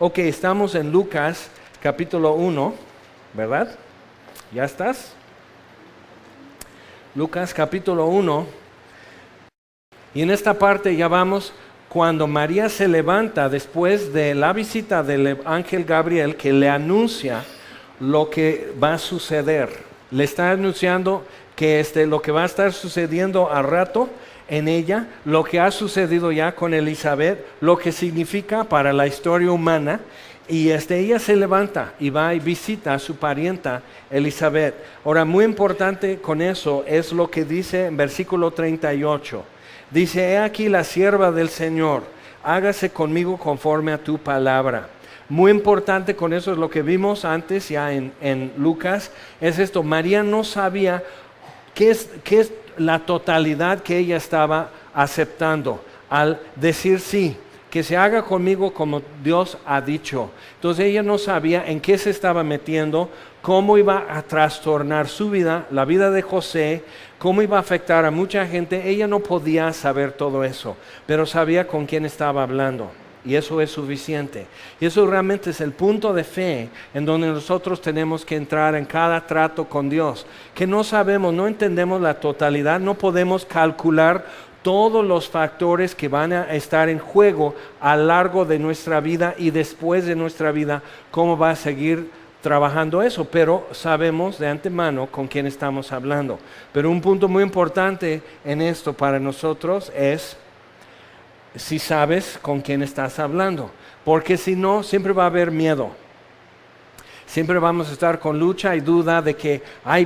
Ok, estamos en Lucas capítulo 1, ¿verdad? ¿Ya estás? Lucas capítulo 1. Y en esta parte ya vamos cuando María se levanta después de la visita del ángel Gabriel que le anuncia lo que va a suceder. Le está anunciando que lo que va a estar sucediendo al rato en ella, lo que ha sucedido ya con Elizabeth, lo que significa para la historia humana. Y ella se levanta y va y visita a su parienta Elizabeth. Ahora, muy importante con eso es lo que dice en versículo 38. Dice, he aquí la sierva del Señor, hágase conmigo conforme a tu palabra. Muy importante con eso es lo que vimos antes ya en Lucas, es esto, María no sabía qué es la totalidad que ella estaba aceptando al decir sí, que se haga conmigo como Dios ha dicho. Entonces ella no sabía en qué se estaba metiendo, cómo iba a trastornar su vida, la vida de José, cómo iba a afectar a mucha gente. Ella no podía saber todo eso, pero sabía con quién estaba hablando. Y eso es suficiente. Y eso realmente es el punto de fe en donde nosotros tenemos que entrar en cada trato con Dios. Que no sabemos, no entendemos la totalidad, no podemos calcular todos los factores que van a estar en juego a lo largo de nuestra vida y después de nuestra vida, cómo va a seguir trabajando eso, pero sabemos de antemano con quién estamos hablando. Pero un punto muy importante en esto para nosotros es si sabes con quién estás hablando, porque si no, siempre va a haber miedo. Siempre vamos a estar con lucha y duda de que,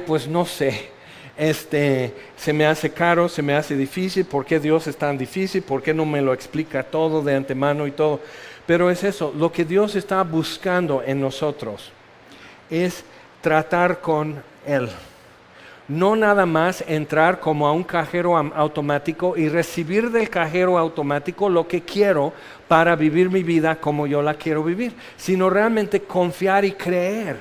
pues no sé, se me hace caro, se me hace difícil, ¿por qué Dios es tan difícil? ¿Por qué no me lo explica todo de antemano y todo? Pero es eso, lo que Dios está buscando en nosotros es tratar con Él. No nada más entrar como a un cajero automático y recibir del cajero automático lo que quiero para vivir mi vida como yo la quiero vivir, sino realmente confiar y creer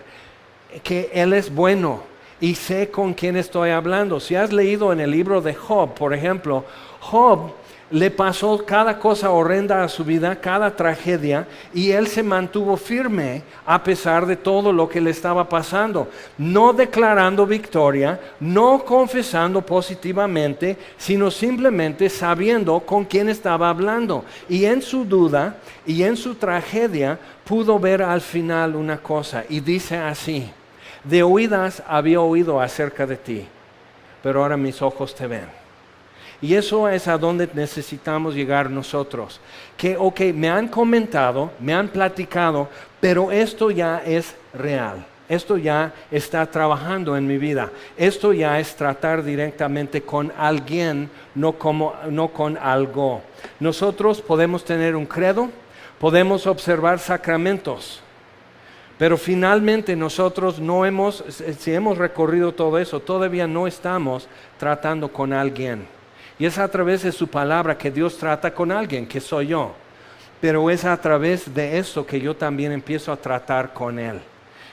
que Él es bueno y sé con quién estoy hablando. Si has leído en el libro de Job, por ejemplo, Job le pasó cada cosa horrenda a su vida, cada tragedia, y él se mantuvo firme a pesar de todo lo que le estaba pasando, no declarando victoria, no confesando positivamente, sino simplemente sabiendo con quién estaba hablando. Y en su duda y en su tragedia pudo ver al final una cosa, y dice así, de oídas había oído acerca de ti, pero ahora mis ojos te ven. Y eso es a donde necesitamos llegar nosotros. Que, me han comentado, me han platicado, pero esto ya es real. Esto ya está trabajando en mi vida. Esto ya es tratar directamente con alguien, no con algo. Nosotros podemos tener un credo, podemos observar sacramentos, pero finalmente nosotros si hemos recorrido todo eso, todavía no estamos tratando con alguien. Y es a través de su palabra que Dios trata con alguien, que soy yo. Pero es a través de eso que yo también empiezo a tratar con Él.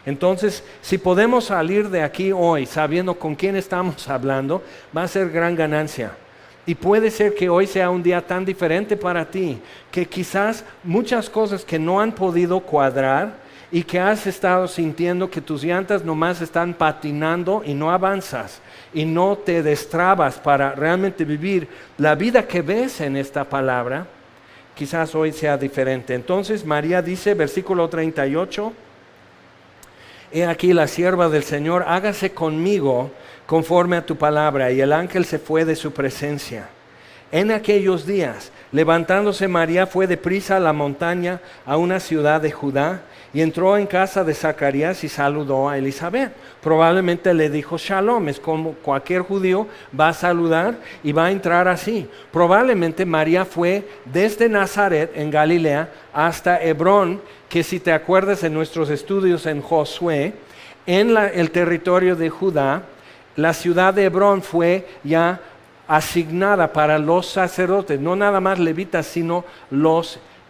Entonces, si podemos salir de aquí hoy sabiendo con quién estamos hablando, va a ser gran ganancia. Y puede ser que hoy sea un día tan diferente para ti, que quizás muchas cosas que no han podido cuadrar y que has estado sintiendo que tus llantas nomás están patinando y no avanzas y no te destrabas para realmente vivir la vida que ves en esta palabra, quizás hoy sea diferente. Entonces María dice, versículo 38, he aquí la sierva del Señor, hágase conmigo conforme a tu palabra. Y el ángel se fue de su presencia. En aquellos días, levantándose María, fue deprisa a la montaña, a una ciudad de Judá, y entró en casa de Zacarías y saludó a Elizabeth. Probablemente le dijo shalom, es como cualquier judío va a saludar y va a entrar así. Probablemente María fue desde Nazaret en Galilea hasta Hebrón, que si te acuerdas en nuestros estudios en Josué, en el territorio de Judá, la ciudad de Hebrón fue ya asignada para los sacerdotes, no nada más levitas, sino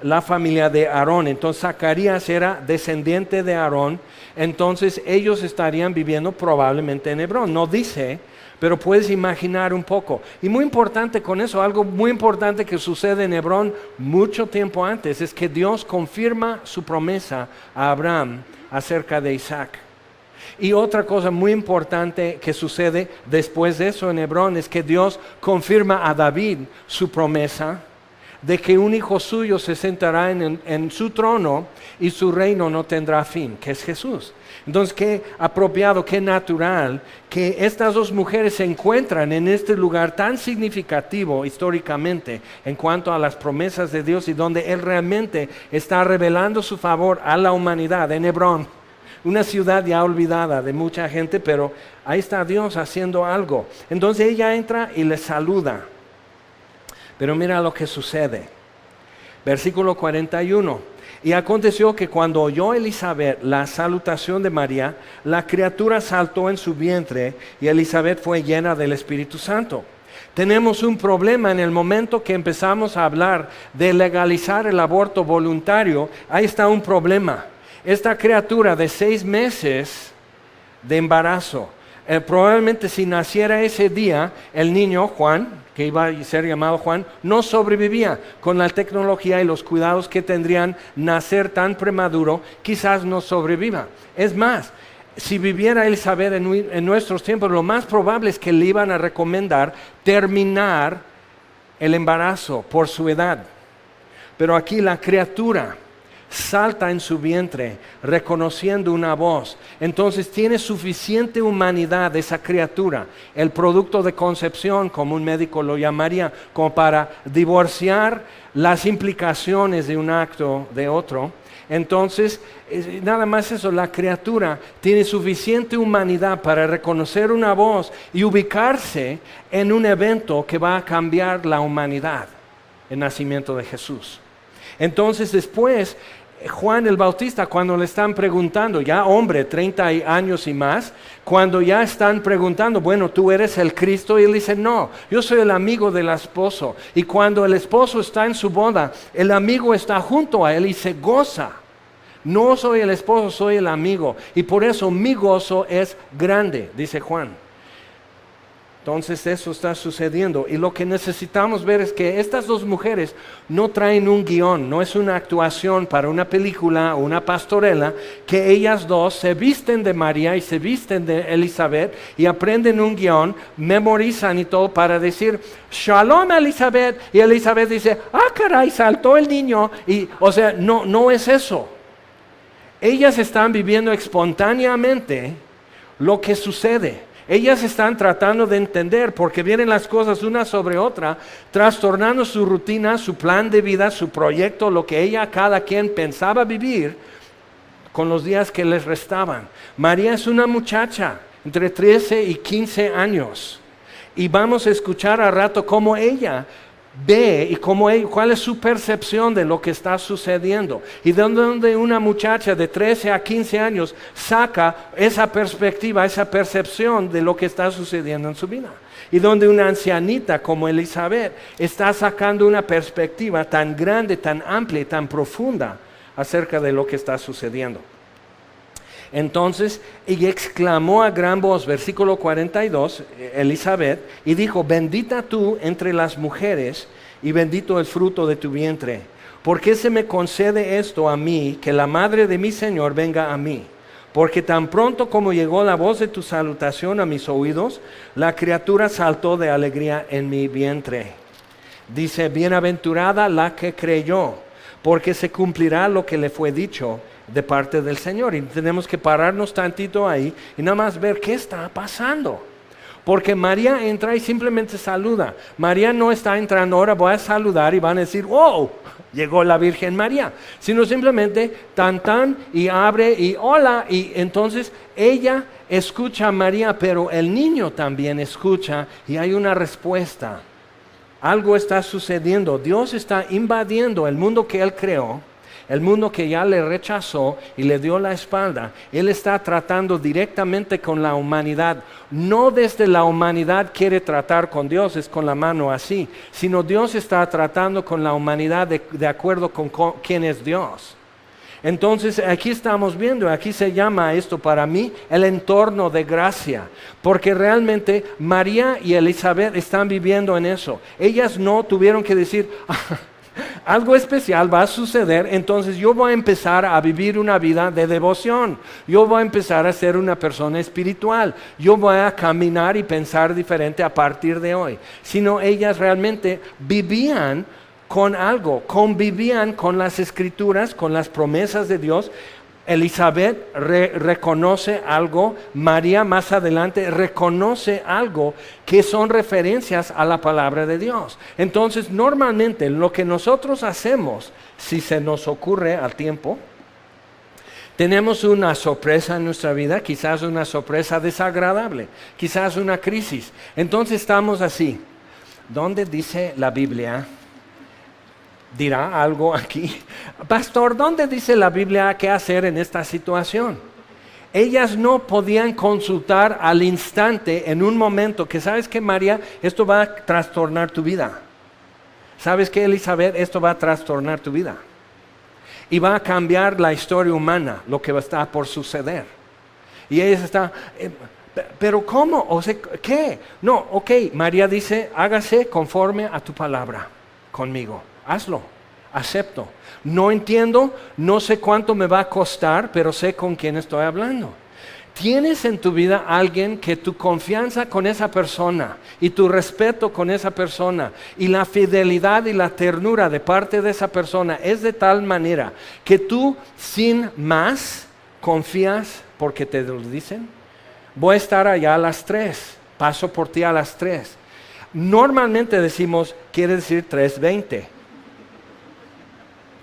la familia de Aarón. Entonces Zacarías era descendiente de Aarón, entonces ellos estarían viviendo probablemente en Hebrón. No dice, pero puedes imaginar un poco. Y muy importante con eso, algo muy importante que sucede en Hebrón mucho tiempo antes, es que Dios confirma su promesa a Abraham acerca de Isaac. Y otra cosa muy importante que sucede después de eso en Hebrón es que Dios confirma a David su promesa de que un hijo suyo se sentará en su trono y su reino no tendrá fin, que es Jesús. Entonces, qué apropiado, qué natural que estas dos mujeres se encuentran en este lugar tan significativo históricamente en cuanto a las promesas de Dios y donde Él realmente está revelando su favor a la humanidad en Hebrón. Una ciudad ya olvidada de mucha gente, pero ahí está Dios haciendo algo. Entonces ella entra y le saluda. Pero mira lo que sucede. Versículo 41. Y aconteció que cuando oyó Elizabeth la salutación de María, la criatura saltó en su vientre y Elizabeth fue llena del Espíritu Santo. Tenemos un problema en el momento que empezamos a hablar de legalizar el aborto voluntario. Ahí está un problema. Esta criatura de 6 meses de embarazo, probablemente si naciera ese día, el niño Juan, que iba a ser llamado Juan, no sobrevivía. Con la tecnología y los cuidados que tendrían nacer tan prematuro, quizás no sobreviva. Es más, si viviera Elizabeth en nuestros tiempos, lo más probable es que le iban a recomendar terminar el embarazo por su edad. Pero aquí la criatura salta en su vientre reconociendo una voz. Entonces tiene suficiente humanidad esa criatura, el producto de concepción, como un médico lo llamaría, como para divorciar las implicaciones de un acto de otro. Entonces, nada más eso, la criatura tiene suficiente humanidad para reconocer una voz y ubicarse en un evento que va a cambiar la humanidad, el nacimiento de Jesús. Entonces después, Juan el Bautista, cuando le están preguntando, ya hombre, 30 años y más, cuando ya están preguntando, bueno, ¿tú eres el Cristo? Y él dice, no, yo soy el amigo del esposo. Y cuando el esposo está en su boda, el amigo está junto a él y se goza. No soy el esposo, soy el amigo. Y por eso mi gozo es grande, dice Juan. Entonces eso está sucediendo y lo que necesitamos ver es que estas dos mujeres no traen un guión, no es una actuación para una película o una pastorela, que ellas dos se visten de María y se visten de Elizabeth y aprenden un guión, memorizan y todo para decir Shalom Elizabeth, y Elizabeth dice, caray, saltó el niño, y o sea, no es eso. Ellas están viviendo espontáneamente lo que sucede. Ellas están tratando de entender porque vienen las cosas una sobre otra, trastornando su rutina, su plan de vida, su proyecto, lo que cada quien pensaba vivir con los días que les restaban. María es una muchacha entre 13 y 15 años y vamos a escuchar a rato cómo ella ve y cuál es su percepción de lo que está sucediendo y de donde una muchacha de 13 a 15 años saca esa perspectiva, esa percepción de lo que está sucediendo en su vida y donde una ancianita como Elizabeth está sacando una perspectiva tan grande, tan amplia y tan profunda acerca de lo que está sucediendo. Entonces, ella exclamó a gran voz, versículo 42, Elizabeth, y dijo, bendita tú entre las mujeres y bendito el fruto de tu vientre. ¿Por qué se me concede esto a mí, que la madre de mi Señor venga a mí? Porque tan pronto como llegó la voz de tu salutación a mis oídos, la criatura saltó de alegría en mi vientre. Dice, bienaventurada la que creyó, porque se cumplirá lo que le fue dicho de parte del Señor. Y tenemos que pararnos tantito ahí y nada más ver qué está pasando. Porque María entra y simplemente saluda. María no está entrando, ahora voy a saludar y van a decir, wow, llegó la Virgen María. Sino simplemente tan y abre y hola. Y entonces ella escucha a María, pero el niño también escucha y hay una respuesta. Algo está sucediendo. Dios está invadiendo el mundo que Él creó. El mundo que ya le rechazó y le dio la espalda, Él está tratando directamente con la humanidad. No desde la humanidad quiere tratar con Dios, es con la mano así, sino Dios está tratando con la humanidad de acuerdo con quién es Dios. Entonces aquí estamos viendo, aquí se llama esto para mí el entorno de gracia, porque realmente María y Elizabeth están viviendo en eso. Ellas no tuvieron que decir, algo especial va a suceder, entonces yo voy a empezar a vivir una vida de devoción, yo voy a empezar a ser una persona espiritual, yo voy a caminar y pensar diferente a partir de hoy. Sino ellas realmente vivían con algo, convivían con las escrituras, con las promesas de Dios. Elizabeth reconoce algo, María más adelante reconoce algo que son referencias a la palabra de Dios. Entonces, normalmente lo que nosotros hacemos, si se nos ocurre al tiempo, tenemos una sorpresa en nuestra vida, quizás una sorpresa desagradable, quizás una crisis. Entonces estamos así. ¿Dónde dice la Biblia? Dirá algo aquí. Pastor, ¿dónde dice la Biblia qué hacer en esta situación? Ellas no podían consultar al instante en un momento que, ¿sabes qué, María? Esto va a trastornar tu vida. ¿Sabes qué, Elizabeth? Esto va a trastornar tu vida. Y va a cambiar la historia humana, lo que va a estar por suceder. Y ellas están, ¿pero cómo? O sea, ¿qué? No, ok, María dice, hágase conforme a tu palabra conmigo. Hazlo, acepto. No entiendo, no sé cuánto me va a costar, pero sé con quién estoy hablando. ¿Tienes en tu vida alguien que tu confianza con esa persona y tu respeto con esa persona y la fidelidad y la ternura de parte de esa persona es de tal manera que tú sin más confías porque te lo dicen? Voy a estar allá a las 3, paso por ti a las 3. Normalmente decimos, quiere decir 3:20.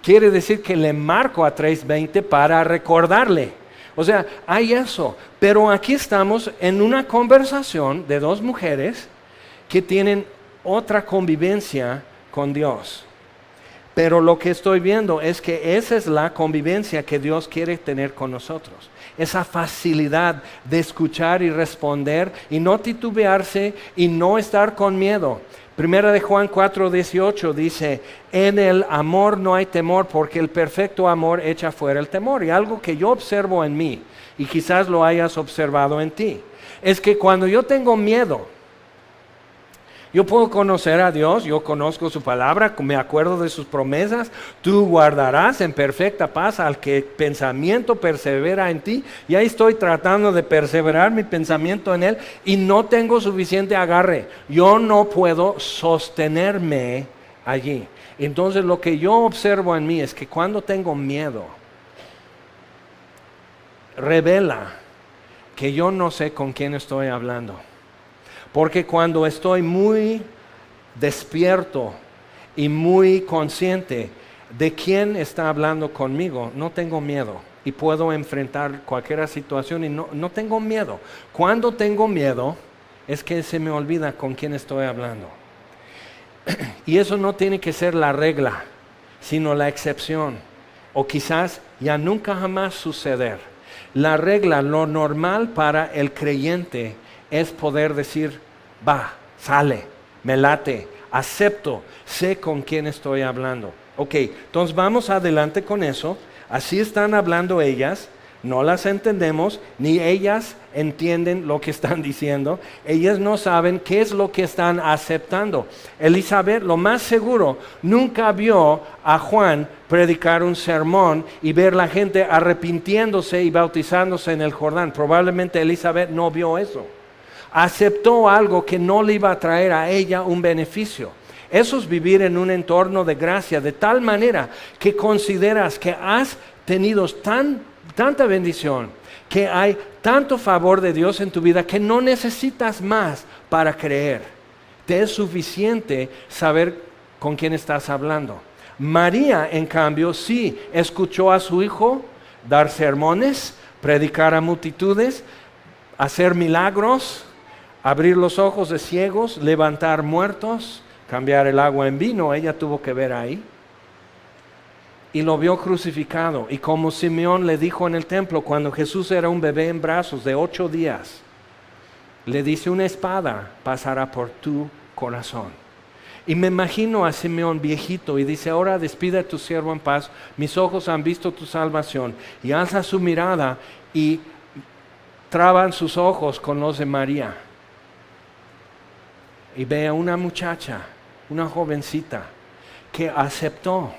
Quiere decir que le marco a 3:20 para recordarle. O sea, hay eso. Pero aquí estamos en una conversación de dos mujeres que tienen otra convivencia con Dios. Pero lo que estoy viendo es que esa es la convivencia que Dios quiere tener con nosotros. Esa facilidad de escuchar y responder y no titubearse y no estar con miedo. Primera de Juan 4:18 dice, en el amor no hay temor porque el perfecto amor echa fuera el temor. Y algo que yo observo en mí, y quizás lo hayas observado en ti, es que cuando yo tengo miedo, yo puedo conocer a Dios, yo conozco su palabra, me acuerdo de sus promesas. Tú guardarás en perfecta paz al que pensamiento persevera en ti. Y ahí estoy tratando de perseverar mi pensamiento en él y no tengo suficiente agarre. Yo no puedo sostenerme allí. Entonces lo que yo observo en mí es que cuando tengo miedo, revela que yo no sé con quién estoy hablando. Porque cuando estoy muy despierto y muy consciente de quién está hablando conmigo, no tengo miedo y puedo enfrentar cualquier situación y no tengo miedo. Cuando tengo miedo es que se me olvida con quién estoy hablando. Y eso no tiene que ser la regla, sino la excepción. O quizás ya nunca jamás suceder. La regla, lo normal para el creyente es poder decir, va, sale, me late, acepto, sé con quién estoy hablando. Ok, entonces vamos adelante con eso. Así están hablando ellas, no las entendemos, ni ellas entienden lo que están diciendo. Ellas no saben qué es lo que están aceptando. Elizabeth, lo más seguro, nunca vio a Juan predicar un sermón y ver la gente arrepintiéndose y bautizándose en el Jordán. Probablemente Elizabeth no vio eso. Aceptó algo que no le iba a traer a ella un beneficio. Eso es vivir en un entorno de gracia, de tal manera que consideras que has tenido tanta bendición, que hay tanto favor de Dios en tu vida, que no necesitas más para creer. Te es suficiente saber con quién estás hablando. María, en cambio, sí escuchó a su hijo dar sermones, predicar a multitudes, hacer milagros, abrir los ojos de ciegos, levantar muertos, cambiar el agua en vino. Ella tuvo que ver ahí. Y lo vio crucificado. Y como Simeón le dijo en el templo, cuando Jesús era un bebé en brazos de 8 días, le dice, una espada pasará por tu corazón. Y me imagino a Simeón viejito y dice, ahora despide a tu siervo en paz, mis ojos han visto tu salvación. Y alza su mirada y traban sus ojos con los de María. Y ve a una muchacha, una jovencita, que aceptó.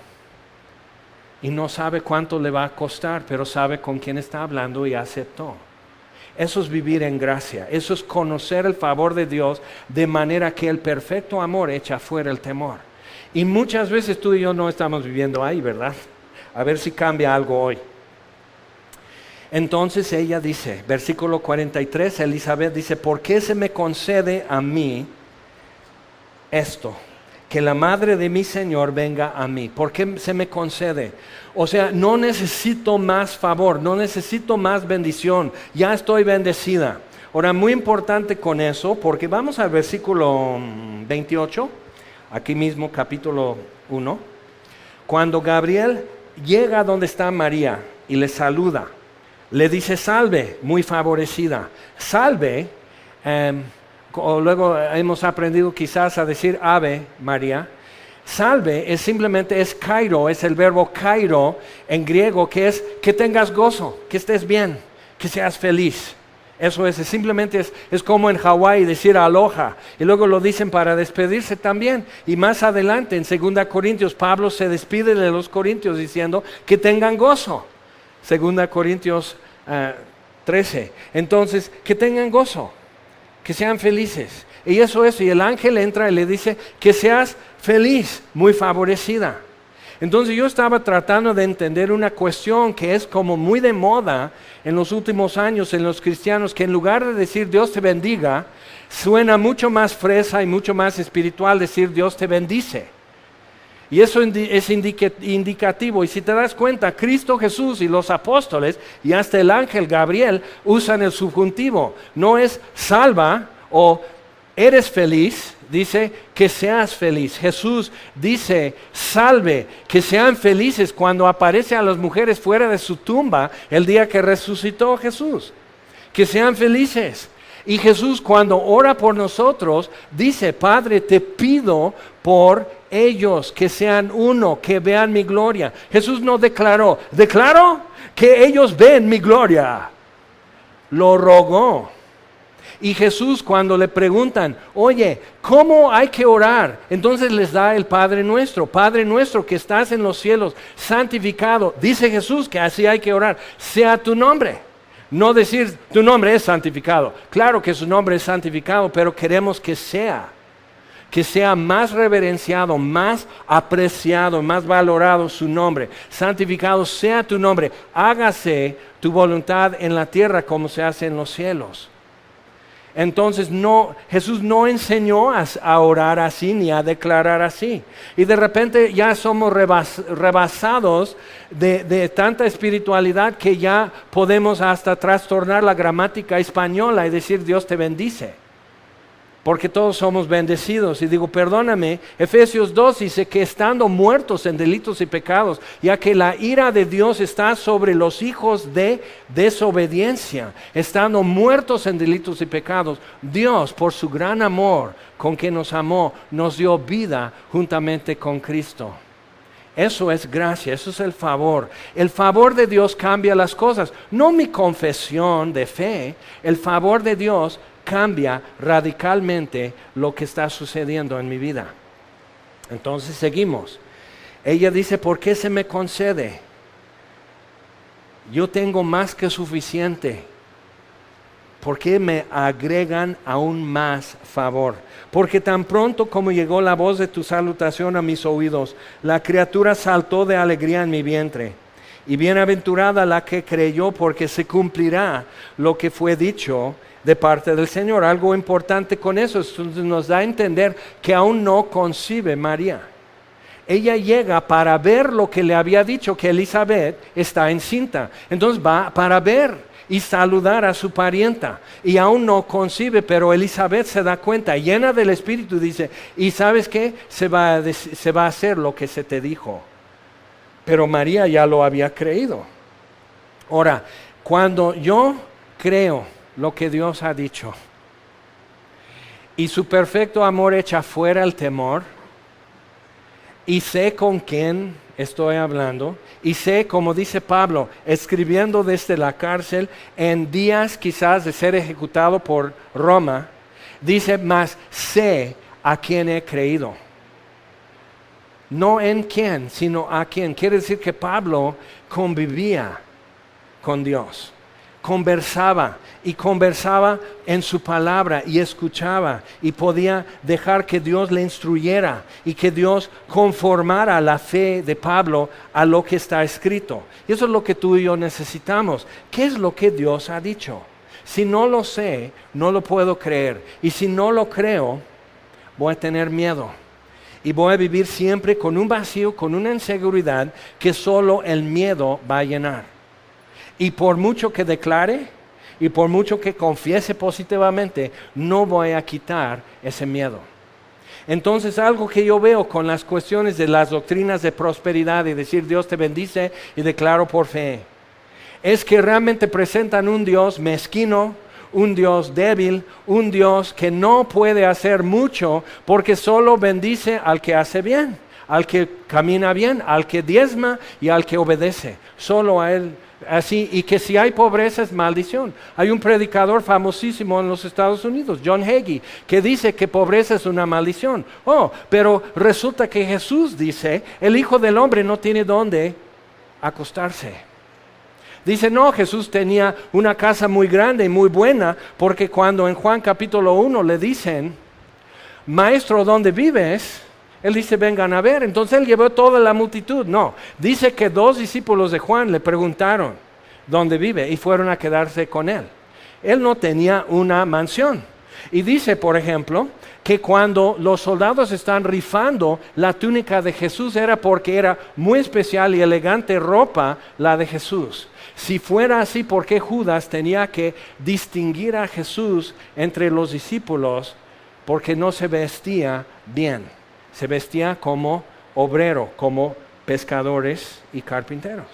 Y no sabe cuánto le va a costar, pero sabe con quién está hablando y aceptó. Eso es vivir en gracia, eso es conocer el favor de Dios de manera que el perfecto amor echa fuera el temor. Y muchas veces tú y yo no estamos viviendo ahí, ¿verdad? A ver si cambia algo hoy. Entonces ella dice, versículo 43, Elizabeth dice, ¿por qué se me concede a mí esto? Que la madre de mi Señor venga a mí. ¿Por qué se me concede? O sea, no necesito más favor, no necesito más bendición, ya estoy bendecida. Ahora, muy importante con eso, porque vamos al versículo 28, aquí mismo capítulo 1, cuando Gabriel llega donde está María y le saluda, le dice salve, muy favorecida. Salve, o luego hemos aprendido quizás a decir Ave María. Salve es simplemente kairo, es el verbo kairo en griego, que es que tengas gozo, que estés bien, que seas feliz. Eso es, simplemente es como en Hawái decir aloha, y luego lo dicen para despedirse también. Y más adelante en 2 Corintios, Pablo se despide de los corintios diciendo que tengan gozo. 2 Corintios 13. Entonces, que tengan gozo, que sean felices. Y eso es, y el ángel entra y le dice que seas feliz, muy favorecida. Entonces yo estaba tratando de entender una cuestión que es como muy de moda en los últimos años en los cristianos, que en lugar de decir Dios te bendiga, suena mucho más fresa y mucho más espiritual decir Dios te bendice. Y eso es indicativo. Y si te das cuenta, Cristo Jesús y los apóstoles y hasta el ángel Gabriel usan el subjuntivo. No es salva o eres feliz, dice que seas feliz. Jesús dice salve, que sean felices cuando aparece a las mujeres fuera de su tumba el día que resucitó Jesús. Que sean felices. Y Jesús cuando ora por nosotros dice, Padre, te pido por ellos que sean uno, que vean mi gloria. Jesús no declaró que ellos ven mi gloria. Lo rogó. Y Jesús cuando le preguntan, oye, ¿cómo hay que orar? Entonces les da el Padre nuestro que estás en los cielos, santificado. Dice Jesús que así hay que orar, sea tu nombre. No decir, tu nombre es santificado. Claro que su nombre es santificado, pero queremos que sea más reverenciado, más apreciado, más valorado su nombre. Santificado sea tu nombre. Hágase tu voluntad en la tierra como se hace en los cielos. Entonces Jesús no enseñó a orar así ni a declarar así. Y de repente ya somos rebasados de tanta espiritualidad que ya podemos hasta trastornar la gramática española y decir Dios te bendice. Porque todos somos bendecidos. Y digo, perdóname, Efesios 2 dice que estando muertos en delitos y pecados, ya que la ira de Dios está sobre los hijos de desobediencia, estando muertos en delitos y pecados, Dios, por su gran amor con que nos amó, nos dio vida juntamente con Cristo. Eso es gracia, eso es el favor. El favor de Dios cambia las cosas. No mi confesión de fe, el favor de Dios cambia radicalmente lo que está sucediendo en mi vida. Entonces seguimos. Ella dice, ¿por qué se me concede? Yo tengo más que suficiente. ¿Por qué me agregan aún más favor? Porque tan pronto como llegó la voz de tu salutación a mis oídos, la criatura saltó de alegría en mi vientre. Y bienaventurada la que creyó, porque se cumplirá lo que fue dicho de parte del Señor. Algo importante con eso nos da a entender que aún no concibe María. Ella llega para ver lo que le había dicho, que Elizabeth está encinta. Entonces va para ver y saludar a su parienta. Y aún no concibe, pero Elizabeth se da cuenta, llena del Espíritu, dice, ¿y sabes qué? Se va a hacer lo que se te dijo. Pero María ya lo había creído. Ahora, cuando yo creo lo que Dios ha dicho y su perfecto amor echa fuera el temor, y sé con quién estoy hablando, y sé, como dice Pablo, escribiendo desde la cárcel, en días quizás de ser ejecutado por Roma, dice, mas sé a quién he creído. No en quién, sino a quién. Quiere decir que Pablo convivía con Dios, conversaba en su palabra y escuchaba y podía dejar que Dios le instruyera y que Dios conformara la fe de Pablo a lo que está escrito. Y eso es lo que tú y yo necesitamos. ¿Qué es lo que Dios ha dicho? Si no lo sé, no lo puedo creer. Y si no lo creo, voy a tener miedo. Y voy a vivir siempre con un vacío, con una inseguridad que solo el miedo va a llenar. Y por mucho que declare y por mucho que confiese positivamente, no voy a quitar ese miedo. Entonces, algo que yo veo con las cuestiones de las doctrinas de prosperidad y decir Dios te bendice y declaro por fe, es que realmente presentan un Dios mezquino, un Dios débil, un Dios que no puede hacer mucho porque solo bendice al que hace bien, al que camina bien, al que diezma y al que obedece. Solo a Él. Así, y que si hay pobreza es maldición. Hay un predicador famosísimo en los Estados Unidos, John Hagee, que dice que pobreza es una maldición. Pero resulta que Jesús dice, el Hijo del Hombre no tiene dónde acostarse. Dice, no, Jesús tenía una casa muy grande y muy buena, porque cuando en Juan capítulo 1 le dicen, Maestro, ¿dónde vives? Él dice, vengan a ver. Entonces él llevó toda la multitud. No, dice que 2 discípulos de Juan le preguntaron, ¿dónde vive? Y fueron a quedarse con él. Él no tenía una mansión. Y dice, por ejemplo, que cuando los soldados están rifando la túnica de Jesús era porque era muy especial y elegante ropa la de Jesús. Si fuera así, ¿por qué Judas tenía que distinguir a Jesús entre los discípulos? Porque no se vestía bien, se vestía como obrero, como pescadores y carpinteros.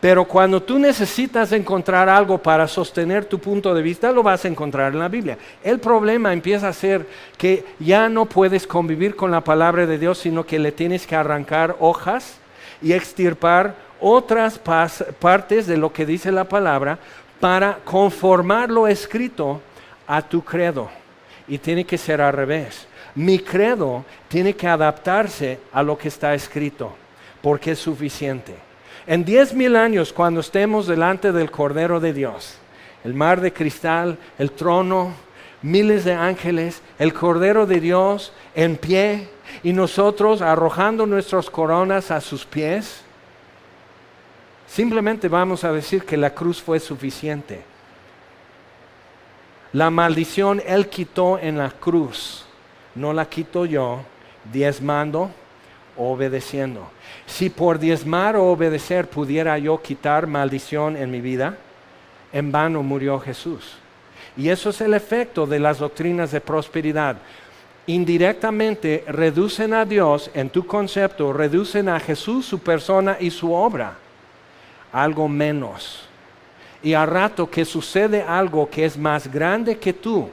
Pero cuando tú necesitas encontrar algo para sostener tu punto de vista, lo vas a encontrar en la Biblia. El problema empieza a ser que ya no puedes convivir con la palabra de Dios, sino que le tienes que arrancar hojas y extirpar otras partes de lo que dice la palabra para conformar lo escrito a tu credo. Y tiene que ser al revés. Mi credo tiene que adaptarse a lo que está escrito, porque es suficiente. En 10,000 años, cuando estemos delante del Cordero de Dios, el mar de cristal, el trono, miles de ángeles, el Cordero de Dios en pie y nosotros arrojando nuestras coronas a sus pies, simplemente vamos a decir que la cruz fue suficiente. La maldición Él quitó en la cruz, no la quito yo, diezmando o obedeciendo. Si por diezmar o obedecer pudiera yo quitar maldición en mi vida, en vano murió Jesús. Y eso es el efecto de las doctrinas de prosperidad. Indirectamente reducen a Dios en tu concepto, reducen a Jesús, su persona y su obra, algo menos. Y al rato que sucede algo que es más grande que tú,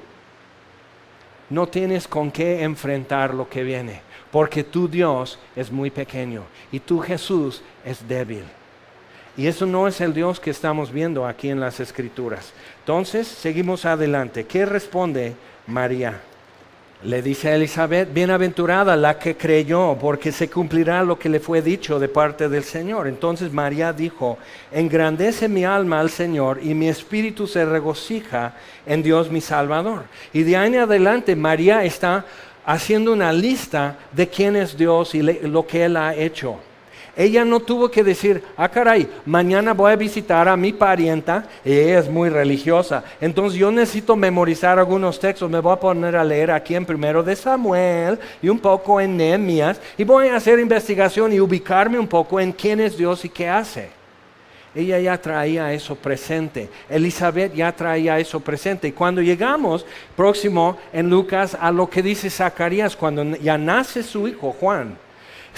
no tienes con qué enfrentar lo que viene, porque tu Dios es muy pequeño y tu Jesús es débil. Y eso no es el Dios que estamos viendo aquí en las Escrituras. Entonces, seguimos adelante. ¿Qué responde María? Le dice a Elizabeth, bienaventurada la que creyó, porque se cumplirá lo que le fue dicho de parte del Señor. Entonces María dijo, engrandece mi alma al Señor y mi espíritu se regocija en Dios mi Salvador. Y de ahí en adelante María está haciendo una lista de quién es Dios y lo que Él ha hecho. Ella no tuvo que decir, caray, mañana voy a visitar a mi parienta, ella es muy religiosa, entonces yo necesito memorizar algunos textos, me voy a poner a leer aquí en 1 de Samuel y un poco en Nehemías, y voy a hacer investigación y ubicarme un poco en quién es Dios y qué hace. Ella ya traía eso presente, Elizabeth ya traía eso presente, y cuando llegamos próximo en Lucas a lo que dice Zacarías, cuando ya nace su hijo Juan,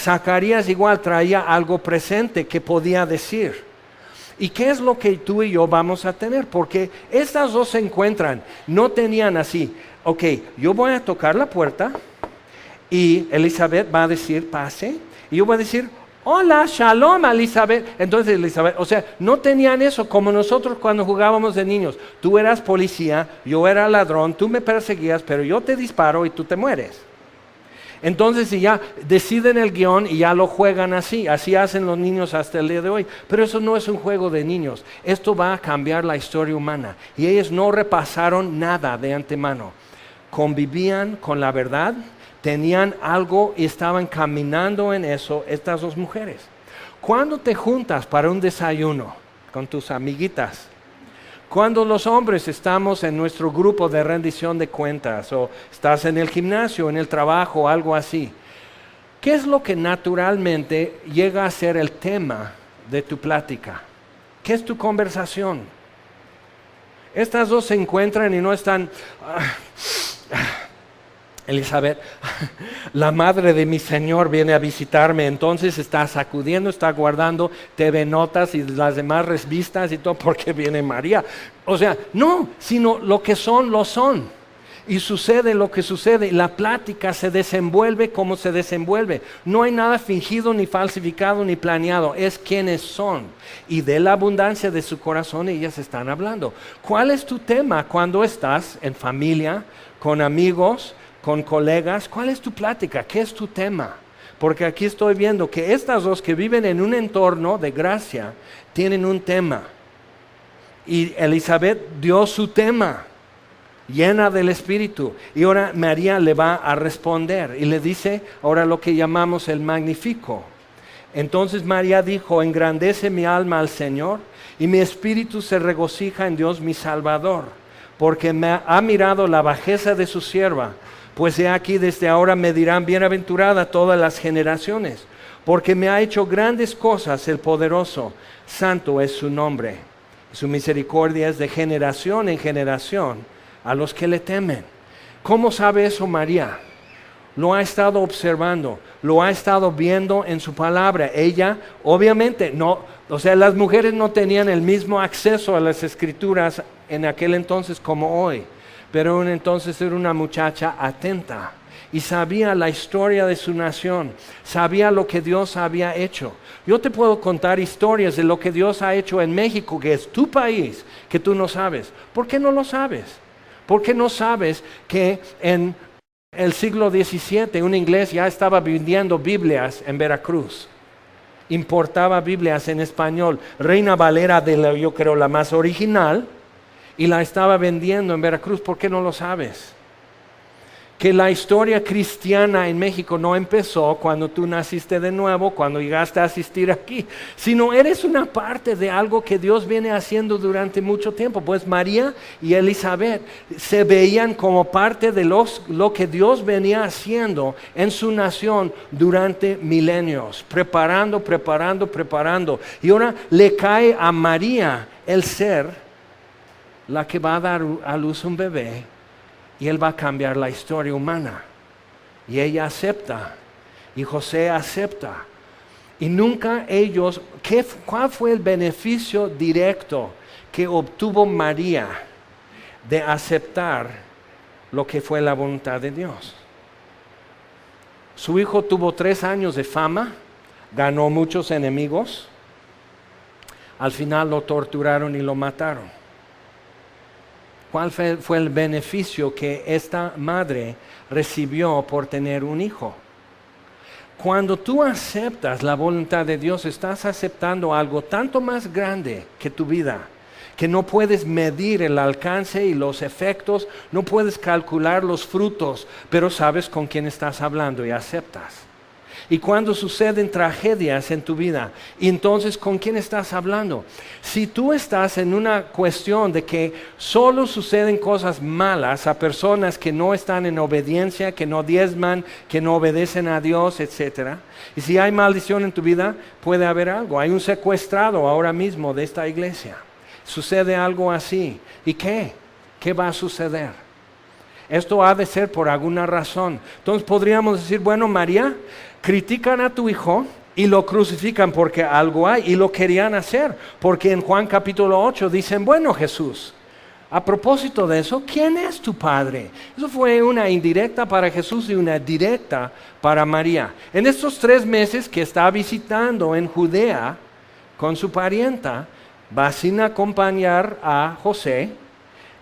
Zacarías igual traía algo presente que podía decir. ¿Y qué es lo que tú y yo vamos a tener? Porque estas dos se encuentran, no tenían así, yo voy a tocar la puerta Y Elizabeth va a decir, pase. Y yo voy a decir, hola, shalom, Elizabeth. Entonces Elizabeth, o sea, no tenían eso como nosotros cuando jugábamos de niños. Tú eras policía, yo era ladrón, tú me perseguías, pero yo te disparo y tú te mueres. Entonces si ya deciden el guión y ya lo juegan así hacen los niños hasta el día de hoy. Pero eso no es un juego de niños, esto va a cambiar la historia humana. Y ellos no repasaron nada de antemano, convivían con la verdad, tenían algo y estaban caminando en eso estas dos mujeres. ¿Cuándo te juntas para un desayuno con tus amiguitas? Cuando los hombres estamos en nuestro grupo de rendición de cuentas o estás en el gimnasio, en el trabajo, algo así, ¿qué es lo que naturalmente llega a ser el tema de tu plática? ¿Qué es tu conversación? Estas dos se encuentran y no están... Elizabeth, la madre de mi Señor viene a visitarme, entonces está sacudiendo, está guardando TV Notas y las demás revistas y todo porque viene María. O sea, no, sino lo que son, lo son. Y sucede lo que sucede, y la plática se desenvuelve como se desenvuelve. No hay nada fingido, ni falsificado, ni planeado, es quienes son. Y de la abundancia de su corazón ellas están hablando. ¿Cuál es tu tema cuando estás en familia, con amigos, con colegas? ¿Cuál es tu plática? ¿Qué es tu tema? Porque aquí estoy viendo que estas dos que viven en un entorno de gracia tienen un tema. Y Elizabeth dio su tema, llena del Espíritu. Y ahora María le va a responder y le dice ahora lo que llamamos el Magnifico. Entonces María dijo, engrandece mi alma al Señor y mi espíritu se regocija en Dios mi Salvador, porque me ha mirado la bajeza de su sierva. Pues he aquí desde ahora me dirán bienaventurada todas las generaciones, porque me ha hecho grandes cosas el poderoso, santo es su nombre. Su misericordia es de generación en generación a los que le temen. ¿Cómo sabe eso María? Lo ha estado observando, lo ha estado viendo en su palabra. Ella, obviamente, no, o sea, las mujeres no tenían el mismo acceso a las escrituras en aquel entonces como hoy. Pero entonces era una muchacha atenta y sabía la historia de su nación, sabía lo que Dios había hecho. Yo te puedo contar historias de lo que Dios ha hecho en México, que es tu país, que tú no sabes. ¿Por qué no lo sabes? ¿Por qué no sabes que en el siglo XVII un inglés ya estaba vendiendo Biblias en Veracruz? Importaba Biblias en español, Reina Valera yo creo la más original, y la estaba vendiendo en Veracruz. ¿Por qué no lo sabes? Que la historia cristiana en México no empezó cuando tú naciste de nuevo, cuando llegaste a asistir aquí, sino eres una parte de algo que Dios viene haciendo durante mucho tiempo. Pues María y Elizabeth se veían como parte de lo que Dios venía haciendo en su nación durante milenios, preparando. Y ahora le cae a María el ser la que va a dar a luz un bebé, y él va a cambiar la historia humana. Y ella acepta, y José acepta. Y nunca ellos, ¿cuál fue el beneficio directo que obtuvo María de aceptar lo que fue la voluntad de Dios? Su hijo tuvo 3 años de fama, ganó muchos enemigos, al final lo torturaron y lo mataron. ¿Cuál fue el beneficio que esta madre recibió por tener un hijo? Cuando tú aceptas la voluntad de Dios, estás aceptando algo tanto más grande que tu vida, que no puedes medir el alcance y los efectos, no puedes calcular los frutos, pero sabes con quién estás hablando y aceptas. Y cuando suceden tragedias en tu vida, entonces ¿con quién estás hablando? Si tú estás en una cuestión de que solo suceden cosas malas a personas que no están en obediencia, que no diezman, que no obedecen a Dios, etc. Y si hay maldición en tu vida, puede haber algo. Hay un secuestrado ahora mismo de esta iglesia. Sucede algo así. ¿Y qué? ¿Qué va a suceder? Esto ha de ser por alguna razón. Entonces podríamos decir, bueno, María, critican a tu hijo y lo crucifican porque algo hay, y lo querían hacer, porque en Juan capítulo 8 dicen, bueno, Jesús, A propósito de eso, ¿quién es tu padre? Eso fue una indirecta para Jesús y una directa para María. En estos 3 meses que está visitando en Judea con su parienta, va sin acompañar a José.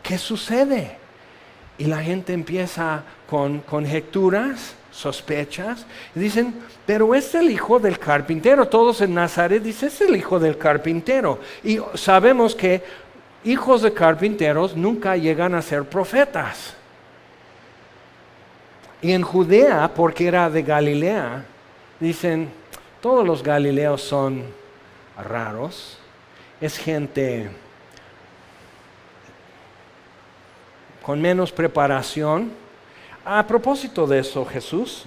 ¿Qué sucede? Y la gente empieza con conjeturas, sospechas, y dicen, pero es el hijo del carpintero. Todos en Nazaret dicen, es el hijo del carpintero. Y sabemos que hijos de carpinteros nunca llegan a ser profetas. Y en Judea, porque era de Galilea, dicen, todos los galileos son raros, es gente con menos preparación. A propósito de eso, Jesús,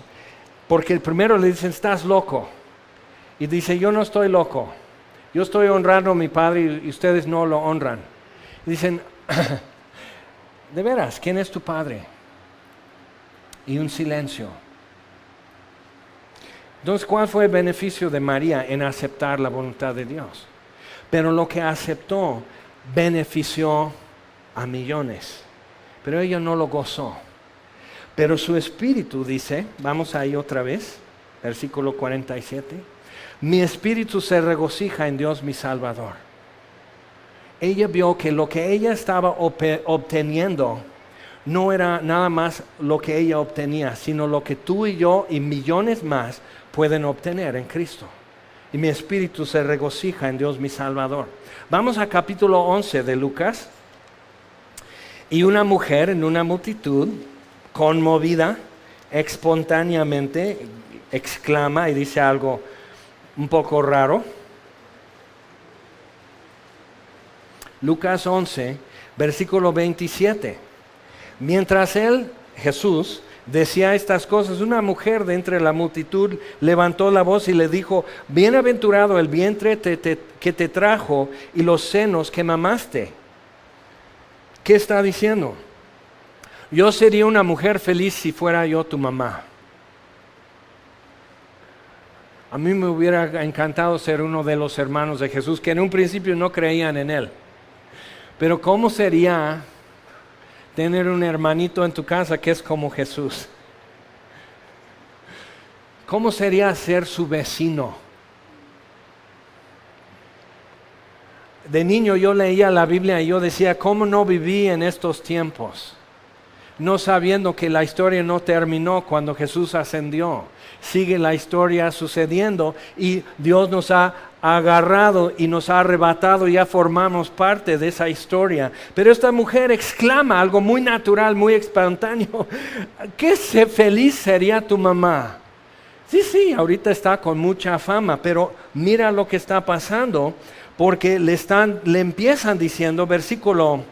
porque el primero le dicen, estás loco. Y dice, yo no estoy loco. Yo estoy honrando a mi Padre y ustedes no lo honran. Y dicen, de veras, ¿quién es tu Padre? Y un silencio. Entonces, ¿cuál fue el beneficio de María en aceptar la voluntad de Dios? Pero lo que aceptó benefició a millones. Pero ella no lo gozó. Pero su espíritu dice, vamos ahí otra vez, versículo 47, mi espíritu se regocija en Dios mi Salvador. Ella vio que lo que ella estaba obteniendo no era nada más lo que ella obtenía, sino lo que tú y yo y millones más pueden obtener en Cristo. Y mi espíritu se regocija en Dios mi Salvador. Vamos a capítulo 11 de Lucas. Y una mujer en una multitud, conmovida, espontáneamente, exclama y dice algo un poco raro. Lucas 11, versículo 27. Mientras Jesús, decía estas cosas, una mujer de entre la multitud levantó la voz y le dijo, bienaventurado el vientre que te trajo y los senos que mamaste. ¿Qué está diciendo? Yo sería una mujer feliz si fuera yo tu mamá. A mí me hubiera encantado ser uno de los hermanos de Jesús que en un principio no creían en él. Pero ¿cómo sería tener un hermanito en tu casa que es como Jesús? ¿Cómo sería ser su vecino? De niño yo leía la Biblia y yo decía, ¿cómo no viví en estos tiempos? No sabiendo que la historia no terminó cuando Jesús ascendió. Sigue la historia sucediendo y Dios nos ha agarrado y nos ha arrebatado y ya formamos parte de esa historia. Pero esta mujer exclama algo muy natural, muy espontáneo. ¿Qué feliz sería tu mamá? Sí, ahorita está con mucha fama, pero mira lo que está pasando. Porque le empiezan diciendo, versículo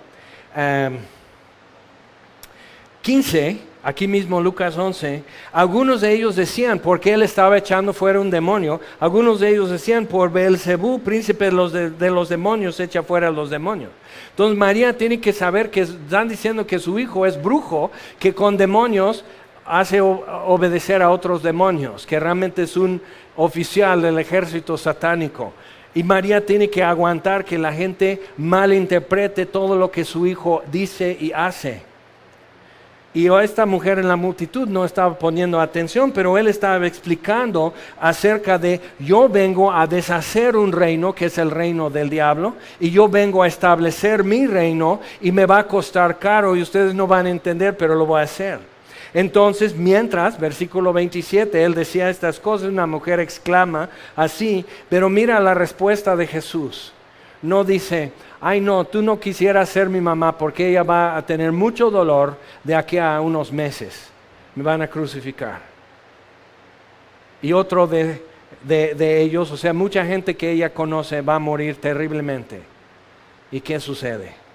15, aquí mismo Lucas 11, algunos de ellos decían, porque él estaba echando fuera un demonio, algunos de ellos decían, por Beelzebú, príncipe de los demonios, echa fuera a los demonios. Entonces María tiene que saber que están diciendo que su hijo es brujo, que con demonios hace obedecer a otros demonios, que realmente es un oficial del ejército satánico. Y María tiene que aguantar que la gente malinterprete todo lo que su hijo dice y hace. Y esta mujer en la multitud no estaba poniendo atención, pero él estaba explicando acerca de, yo vengo a deshacer un reino que es el reino del diablo, y yo vengo a establecer mi reino, y me va a costar caro, y ustedes no van a entender, pero lo voy a hacer. Entonces, mientras, versículo 27, él decía estas cosas, una mujer exclama así, pero mira la respuesta de Jesús. No dice, ay no, tú no quisieras ser mi mamá porque ella va a tener mucho dolor de aquí a unos meses. Me van a crucificar. Y otro de ellos, o sea, mucha gente que ella conoce va a morir terriblemente. ¿Y qué sucede?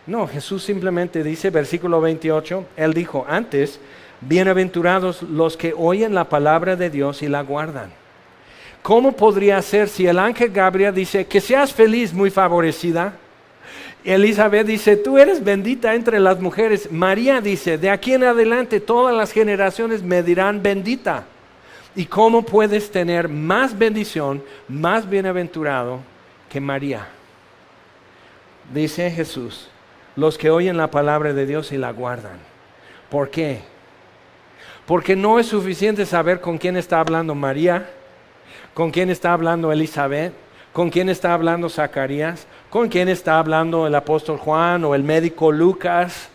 No, Jesús simplemente dice, versículo 28, él dijo, antes, bienaventurados los que oyen la palabra de Dios y la guardan. ¿Cómo podría ser si el ángel Gabriel dice, que seas feliz, muy favorecida? Elizabeth dice, tú eres bendita entre las mujeres. María dice, de aquí en adelante todas las generaciones me dirán bendita. ¿Y cómo puedes tener más bendición, más bienaventurado que María? Dice Jesús, los que oyen la palabra de Dios y la guardan. ¿Por qué? Porque no es suficiente saber con quién está hablando María, con quién está hablando Elizabeth, con quién está hablando Zacarías, con quién está hablando el apóstol Juan o el médico Lucas.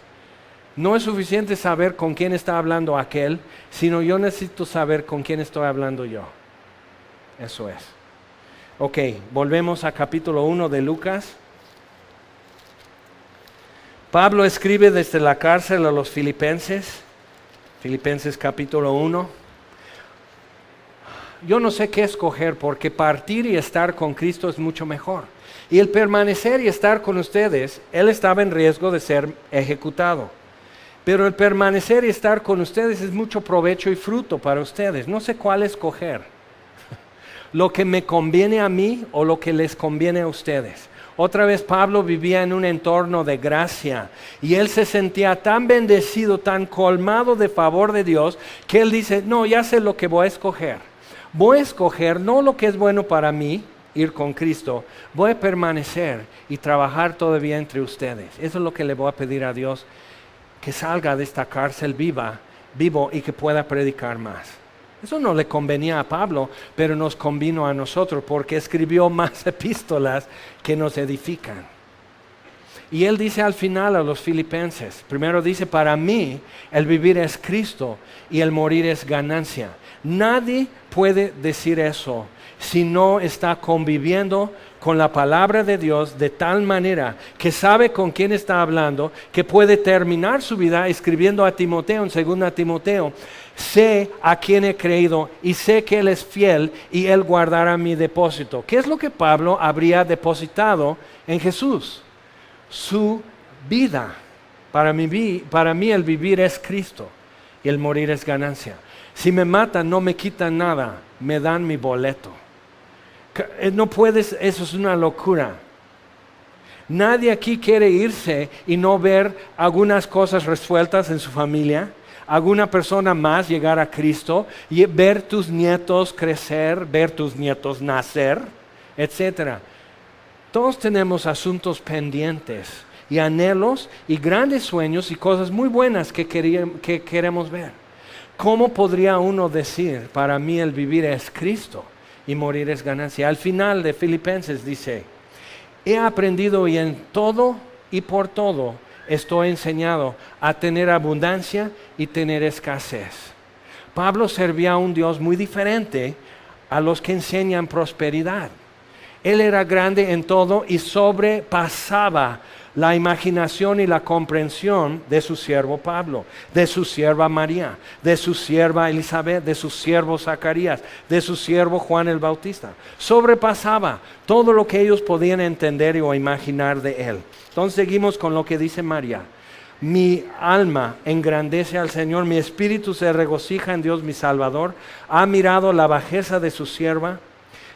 No es suficiente saber con quién está hablando aquel, sino yo necesito saber con quién estoy hablando yo. Eso es. Ok, volvemos a capítulo 1 de Lucas. Pablo escribe desde la cárcel a los filipenses, Filipenses capítulo 1. Yo no sé qué escoger, porque partir y estar con Cristo es mucho mejor. Y el permanecer y estar con ustedes, Él estaba en riesgo de ser ejecutado. Pero el permanecer y estar con ustedes es mucho provecho y fruto para ustedes. No sé cuál escoger. Lo que me conviene a mí o lo que les conviene a ustedes. Otra vez Pablo vivía en un entorno de gracia y él se sentía tan bendecido, tan colmado de favor de Dios, que él dice, no, ya sé lo que voy a escoger. Voy a escoger no lo que es bueno para mí, ir con Cristo, voy a permanecer y trabajar todavía entre ustedes. Eso es lo que le voy a pedir a Dios, que salga de esta cárcel vivo y que pueda predicar más. Eso no le convenía a Pablo, pero nos convino a nosotros porque escribió más epístolas que nos edifican. Y él dice al final a los filipenses, primero dice, para mí el vivir es Cristo y el morir es ganancia. Nadie puede decir eso si no está conviviendo con la palabra de Dios de tal manera que sabe con quién está hablando, que puede terminar su vida escribiendo a Timoteo, en 2 Timoteo, sé a quién he creído y sé que Él es fiel y Él guardará mi depósito. ¿Qué es lo que Pablo habría depositado en Jesús? Su vida. Para mí el vivir es Cristo y el morir es ganancia. Si me matan, no me quitan nada, me dan mi boleto. No puedes, eso es una locura. Nadie aquí quiere irse y no ver algunas cosas resueltas en su familia, alguna persona más llegar a Cristo y ver tus nietos crecer, ver tus nietos nacer, etc. Todos tenemos asuntos pendientes y anhelos y grandes sueños y cosas muy buenas que queremos ver. ¿Cómo podría uno decir, para mí el vivir es Cristo y morir es ganancia? Al final de Filipenses dice, he aprendido y en todo y por todo estoy enseñado a tener abundancia y tener escasez. Pablo servía a un Dios muy diferente a los que enseñan prosperidad. Él era grande en todo y sobrepasaba la imaginación y la comprensión de su siervo Pablo, de su sierva María, de su sierva Elizabeth, de su siervo Zacarías, de su siervo Juan el Bautista. Sobrepasaba todo lo que ellos podían entender o imaginar de él. Entonces seguimos con lo que dice María. Mi alma engrandece al Señor, mi espíritu se regocija en Dios mi Salvador. Ha mirado la bajeza de su sierva.